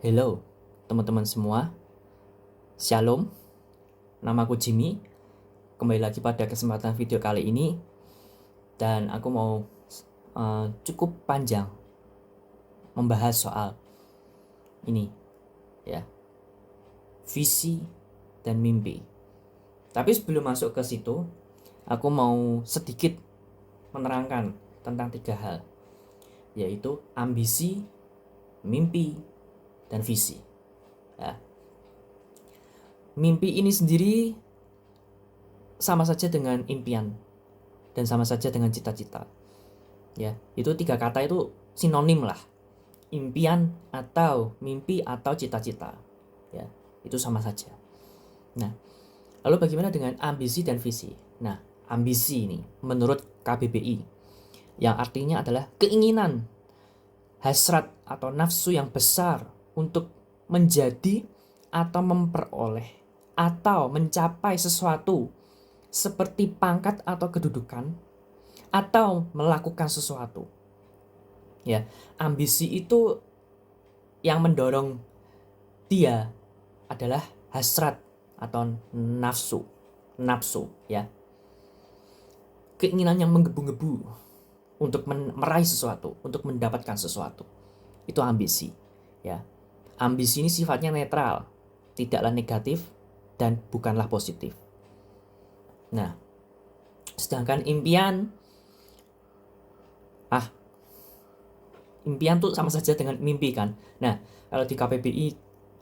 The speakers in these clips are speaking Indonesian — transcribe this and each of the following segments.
Hello teman-teman semua, Shalom, namaku Jimmy. Kembali lagi pada kesempatan video kali ini. Dan aku mau cukup panjang membahas soal ini ya, visi dan mimpi. Tapi sebelum masuk ke situ, aku mau sedikit menerangkan tentang 3 hal, yaitu ambisi, mimpi, dan visi ya. Mimpi ini sendiri sama saja dengan impian dan sama saja dengan cita-cita ya. Itu 3 kata itu sinonim lah, impian atau mimpi atau cita-cita ya, itu sama saja. Nah, lalu bagaimana dengan ambisi dan visi? Nah, ambisi ini menurut KBBI yang artinya adalah keinginan, hasrat atau nafsu yang besar untuk menjadi atau memperoleh atau mencapai sesuatu seperti pangkat atau kedudukan atau melakukan sesuatu. Ya, ambisi itu yang mendorong dia adalah hasrat atau nafsu ya. Keinginan yang menggebu-gebu untuk meraih sesuatu, untuk mendapatkan sesuatu. Itu ambisi ya. Ambisi ini sifatnya netral, tidaklah negatif dan bukanlah positif. Nah, sedangkan impian tuh sama saja dengan mimpi kan. Nah, kalau di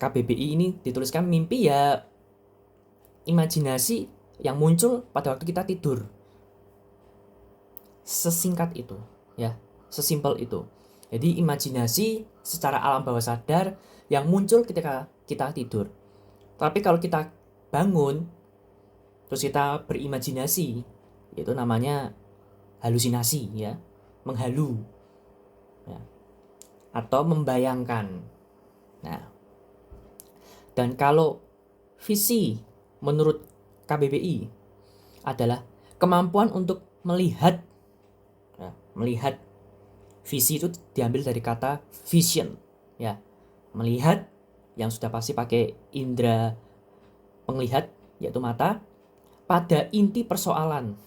KBBI ini dituliskan mimpi ya imajinasi yang muncul pada waktu kita tidur. Sesingkat itu ya, sesimpel itu. Jadi imajinasi secara alam bawah sadar yang muncul ketika kita tidur. Tapi kalau kita bangun terus kita berimajinasi, itu namanya halusinasi ya, menghalu ya, atau membayangkan. Nah, dan kalau visi menurut KBBI adalah kemampuan untuk melihat ya, melihat. Visi itu diambil dari kata vision ya, melihat, yang sudah pasti pakai indera penglihat yaitu mata, pada inti persoalan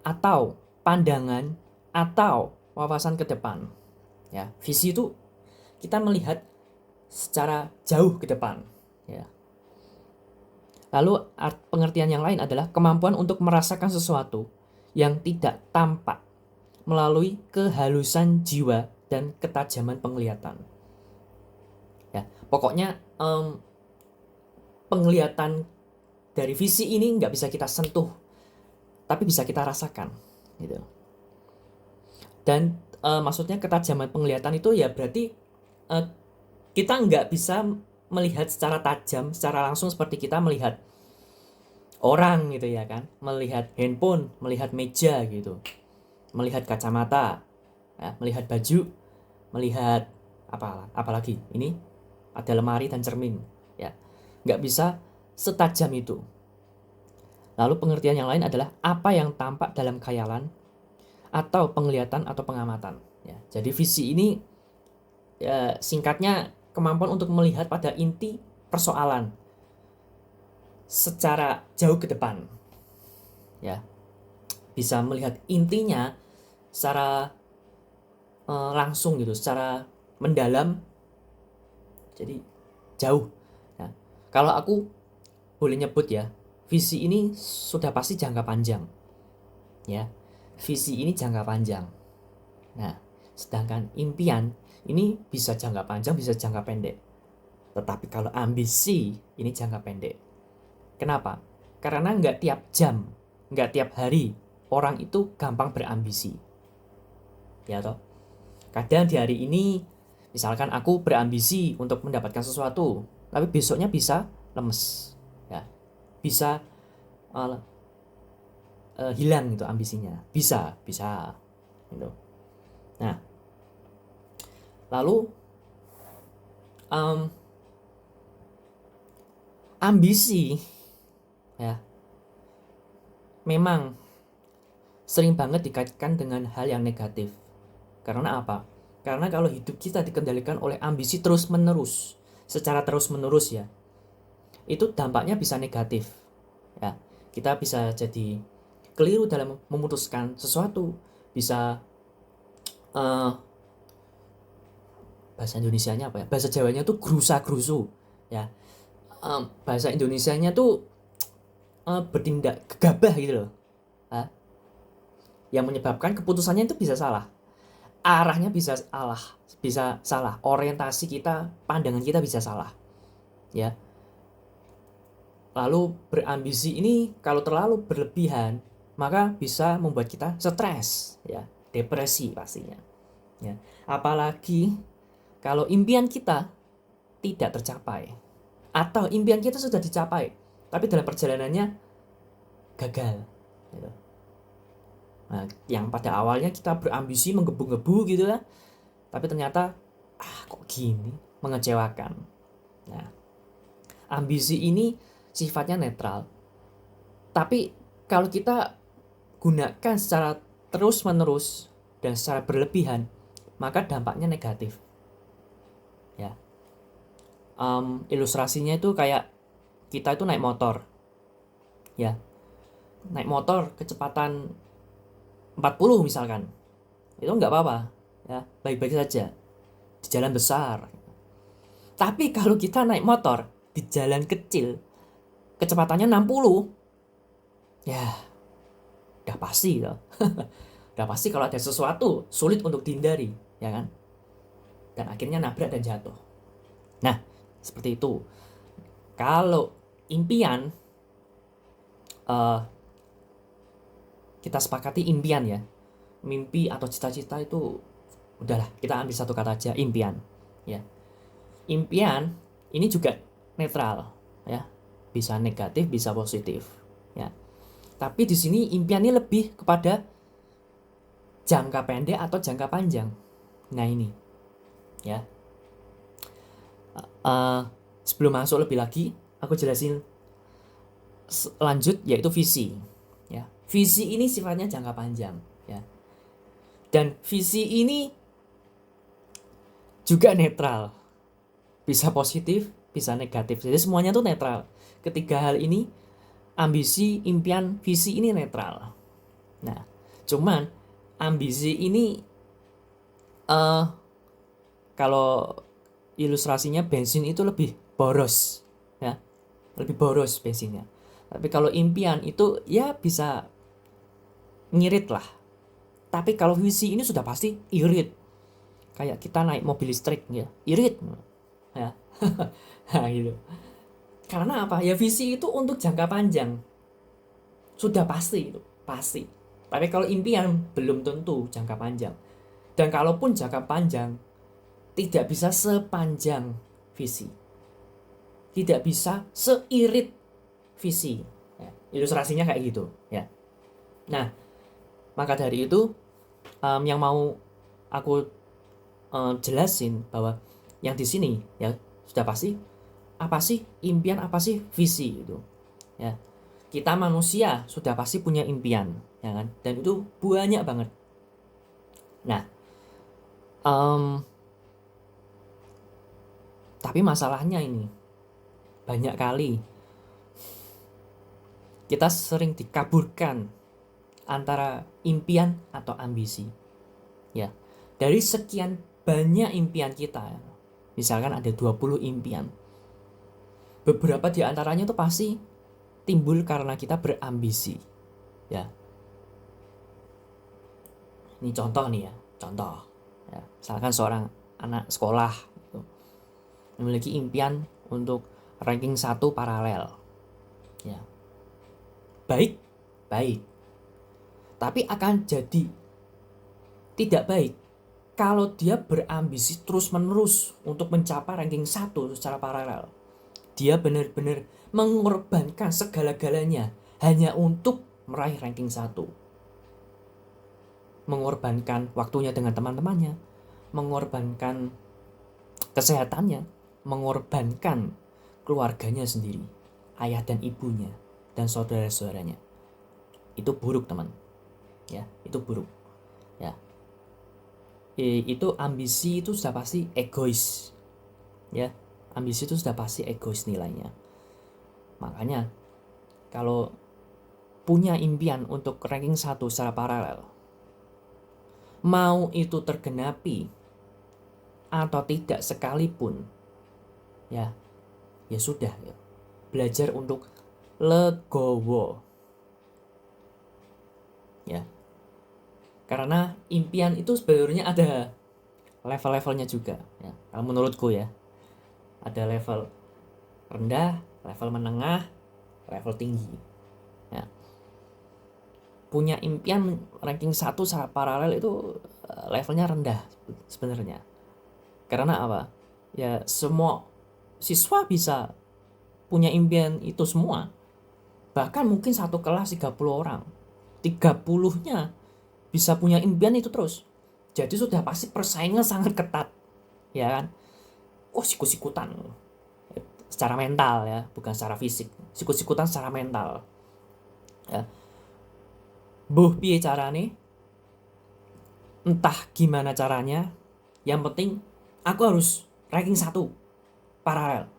atau pandangan atau wawasan ke depan ya. Visi itu kita melihat secara jauh ke depan ya. Lalu pengertian yang lain adalah kemampuan untuk merasakan sesuatu yang tidak tampak melalui kehalusan jiwa dan ketajaman penglihatan ya. Pokoknya penglihatan dari visi ini nggak bisa kita sentuh, tapi bisa kita rasakan gitu. Dan maksudnya ketajaman penglihatan itu ya berarti kita nggak bisa melihat secara tajam, secara langsung seperti kita melihat orang gitu ya kan, melihat handphone, melihat meja gitu, melihat kacamata ya, melihat baju, melihat apalagi ini ada lemari dan cermin ya, nggak bisa setajam itu. Lalu pengertian yang lain adalah apa yang tampak dalam khayalan atau penglihatan atau pengamatan ya. Jadi visi ini ya, singkatnya kemampuan untuk melihat pada inti persoalan secara jauh ke depan ya, bisa melihat intinya secara langsung gitu, secara mendalam, jadi jauh. Nah, kalau aku boleh nyebut ya, visi ini sudah pasti jangka panjang ya. Visi ini jangka panjang. Nah, sedangkan impian ini bisa jangka panjang, bisa jangka pendek. Tetapi kalau ambisi ini jangka pendek. Kenapa? Karena nggak tiap jam, nggak tiap hari orang itu gampang berambisi. Ya toh? Kadang di hari ini, misalkan aku berambisi untuk mendapatkan sesuatu, tapi besoknya bisa lemes, ya, bisa hilang itu ambisinya, bisa, gitu. Nah, lalu ambisi ya memang sering banget dikaitkan dengan hal yang negatif. Karena apa? Karena kalau hidup kita dikendalikan oleh ambisi terus-menerus, secara terus-menerus ya, itu dampaknya bisa negatif. Ya, kita bisa jadi keliru dalam memutuskan sesuatu, bisa bahasa Indonesianya apa ya? Bahasa Jawanya tuh gerusa-gerusu, ya. Bahasa Indonesianya tuh bertindak gegabah gitu loh. Yang menyebabkan keputusannya itu bisa salah. Arahnya bisa salah. Orientasi kita, pandangan kita bisa salah. Ya. Lalu berambisi ini kalau terlalu berlebihan, maka bisa membuat kita stres, ya, depresi pastinya. Ya. Apalagi kalau impian kita tidak tercapai, atau impian kita sudah dicapai, tapi dalam perjalanannya gagal. Gitu. Nah, yang pada awalnya kita berambisi menggebu-gebu gitu ya, tapi ternyata kok gini, mengecewakan. Nah, ambisi ini sifatnya netral. Tapi kalau kita gunakan secara terus-menerus dan secara berlebihan, maka dampaknya negatif. Ya. Ilustrasinya itu kayak kita itu naik motor. Ya. Naik motor kecepatan 40 misalkan. Itu nggak apa-apa, ya, baik-baik saja di jalan besar. Tapi kalau kita naik motor di jalan kecil kecepatannya 60, ya udah pasti loh. Udah pasti kalau ada sesuatu sulit untuk dihindari, ya kan? Dan akhirnya nabrak dan jatuh. Nah, seperti itu. Kalau impian, kita sepakati impian ya. Mimpi atau cita-cita itu udahlah, kita ambil satu kata aja, impian. Ya. Impian ini juga netral, ya. Bisa negatif, bisa positif, ya. Tapi di sini impian ini lebih kepada jangka pendek atau jangka panjang. Nah ini, ya. Sebelum masuk lebih lagi, aku jelasin lanjut, yaitu visi. Ya, visi ini sifatnya jangka panjang, ya. Dan visi ini juga netral, bisa positif, bisa negatif. Jadi semuanya tuh netral. Ketiga hal ini, ambisi, impian, visi ini netral. Nah, cuman ambisi ini kalau ilustrasinya bensin itu lebih boros, ya, lebih boros bensinnya. Tapi kalau impian itu ya bisa ngirit lah. Tapi kalau visi ini sudah pasti irit. Kayak kita naik mobil listrik ya, irit, ya. Nah, gitu. Karena apa? Ya visi itu untuk jangka panjang. Sudah pasti itu, pasti. Tapi kalau impian belum tentu jangka panjang. Dan kalaupun jangka panjang, tidak bisa sepanjang visi. Tidak bisa seirit visi. Ya, ilustrasinya kayak gitu, ya. Nah, maka dari itu yang mau aku jelasin bahwa yang di sini ya sudah pasti apa sih impian, apa sih visi itu, ya. Kita manusia sudah pasti punya impian, ya kan, dan itu banyak banget. Nah, tapi masalahnya ini banyak kali kita sering dikaburkan antara impian atau ambisi, ya. Dari sekian banyak impian kita, misalkan ada 20 impian, beberapa di antaranya itu pasti timbul karena kita berambisi, ya. Ini contoh nih ya, contoh, ya. Misalkan seorang anak sekolah gitu, memiliki impian untuk ranking 1 paralel, ya. Baik, tapi akan jadi tidak baik kalau dia berambisi terus-menerus untuk mencapai ranking 1 secara paralel. Dia benar-benar mengorbankan segala-galanya hanya untuk meraih ranking 1. Mengorbankan waktunya dengan teman-temannya, mengorbankan kesehatannya, mengorbankan keluarganya sendiri, ayah dan ibunya, dan saudara-saudaranya. Itu buruk, teman. Ya, itu buruk. Ya. itu ambisi itu sudah pasti egois, ya. Ambisi itu sudah pasti egois nilainya. Makanya kalau punya impian untuk ranking 1 secara paralel, mau itu tergenapi atau tidak sekalipun, ya sudah, ya. Belajar untuk legowo, ya. Karena impian itu sebenarnya ada level-levelnya juga, ya. Kalau menurutku, ya, ada level rendah, level menengah, level tinggi, ya. Punya impian ranking 1 secara paralel itu levelnya rendah sebenarnya. Karena apa? Ya semua siswa bisa punya impian itu semua. Bahkan mungkin satu kelas 30 orang, 30-nya bisa punya impian itu terus. Jadi sudah pasti persaingan sangat ketat, ya kan? Oh, sikut-sikutan secara mental, ya, bukan secara fisik. Sikut-sikutan secara mental, ya. Buh piye carane, entah gimana caranya, yang penting aku harus ranking 1 paralel.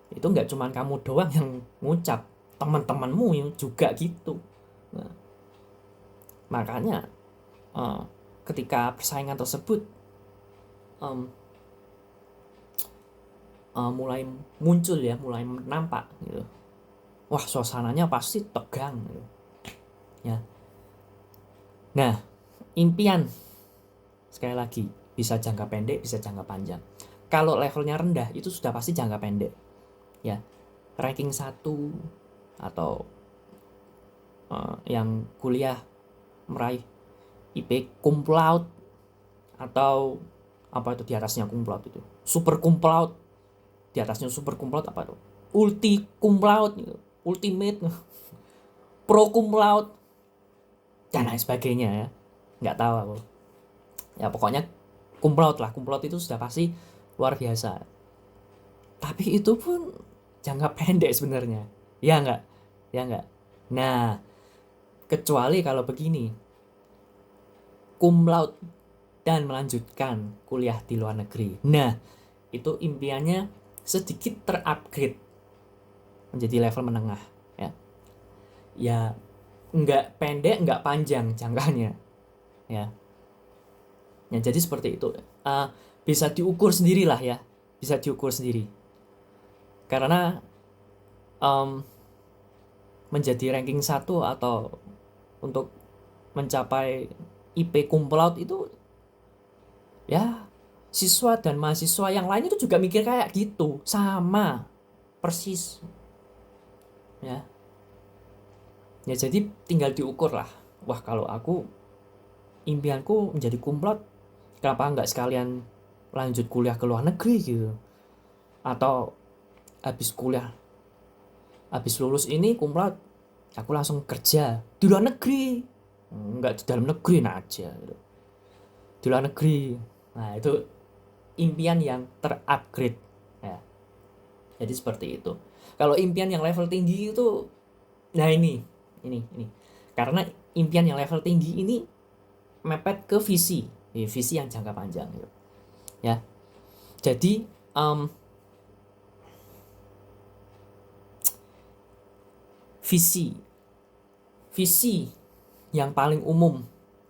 Itu nggak cuma kamu doang yang ngucap, teman-temanmu yang juga gitu. Nah, makanya ketika persaingan tersebut mulai muncul, ya, mulai nampak gitu, wah suasananya pasti tegang gitu, ya. Nah, impian sekali lagi bisa jangka pendek, bisa jangka panjang. Kalau levelnya rendah itu sudah pasti jangka pendek, ya. Ranking 1 atau yang kuliah meraih IP cum laude, atau apa itu di atasnya cum laude, itu super cum laude, di atasnya super cum laude apa tuh, ulti cum laude gitu, ultimate, pro cum laude, dan lain sebagainya, ya. Nggak tahu aku, ya pokoknya cum laude lah. Cum laude itu sudah pasti luar biasa, tapi itu pun jangka pendek sebenarnya, ya nggak, ya nggak. Nah, kecuali kalau begini, cum laude dan melanjutkan kuliah di luar negeri. Nah, itu impiannya sedikit terupgrade menjadi level menengah, ya. Ya, nggak pendek, nggak panjang jangkanya, ya. Ya, jadi seperti itu. Bisa diukur sendiri lah, ya. Bisa diukur sendiri. Karena menjadi ranking 1 atau untuk mencapai IP cum laude itu, ya, siswa dan mahasiswa yang lain itu juga mikir kayak gitu, sama persis, ya. Ya jadi tinggal diukur lah. Wah, kalau aku impianku menjadi cum laude, kenapa nggak sekalian lanjut kuliah ke luar negeri gitu, atau habis kuliah, habis lulus ini cum laude, aku langsung kerja di luar negeri, nggak di dalam negeri aja gitu. Di luar negeri. Nah, itu impian yang terupgrade, ya. Jadi seperti itu. Kalau impian yang level tinggi itu, nah ini karena impian yang level tinggi ini mepet ke visi, visi yang jangka panjang gitu, ya. Jadi visi yang paling umum,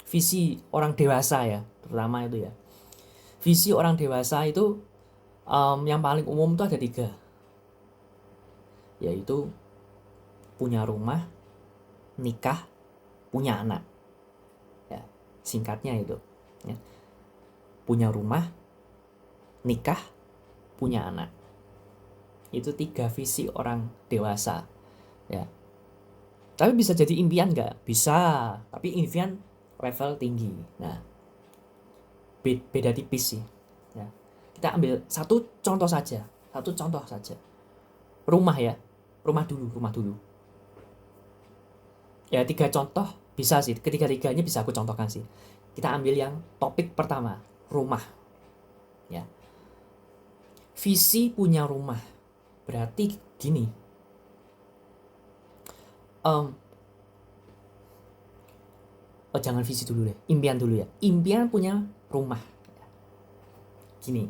visi orang dewasa, ya, terutama itu, ya. Visi orang dewasa itu yang paling umum itu ada 3, yaitu punya rumah, nikah, punya anak, ya. Singkatnya itu, ya. Punya rumah, nikah, punya anak. Itu 3 visi orang dewasa, ya. Tapi bisa jadi impian nggak? Bisa, tapi impian level tinggi. Nah, beda tipis sih, ya. Kita ambil satu contoh saja. Rumah, ya. Rumah dulu. Ya, 3 contoh bisa sih. Ketiga-tiganya bisa aku contohkan sih. Kita ambil yang topik pertama, rumah, ya. Visi punya rumah berarti gini, Oh jangan visi dulu deh, impian dulu ya. Impian punya rumah. Gini,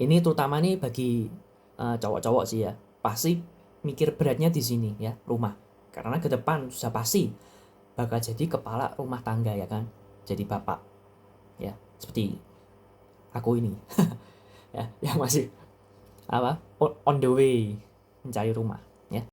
ini terutama nih bagi cowok-cowok sih ya. Pasti mikir beratnya di sini ya, rumah. Karena ke depan sudah pasti bakal jadi kepala rumah tangga ya kan. Jadi bapak ya, seperti aku ini. Ya, yang masih on the way mencari rumah.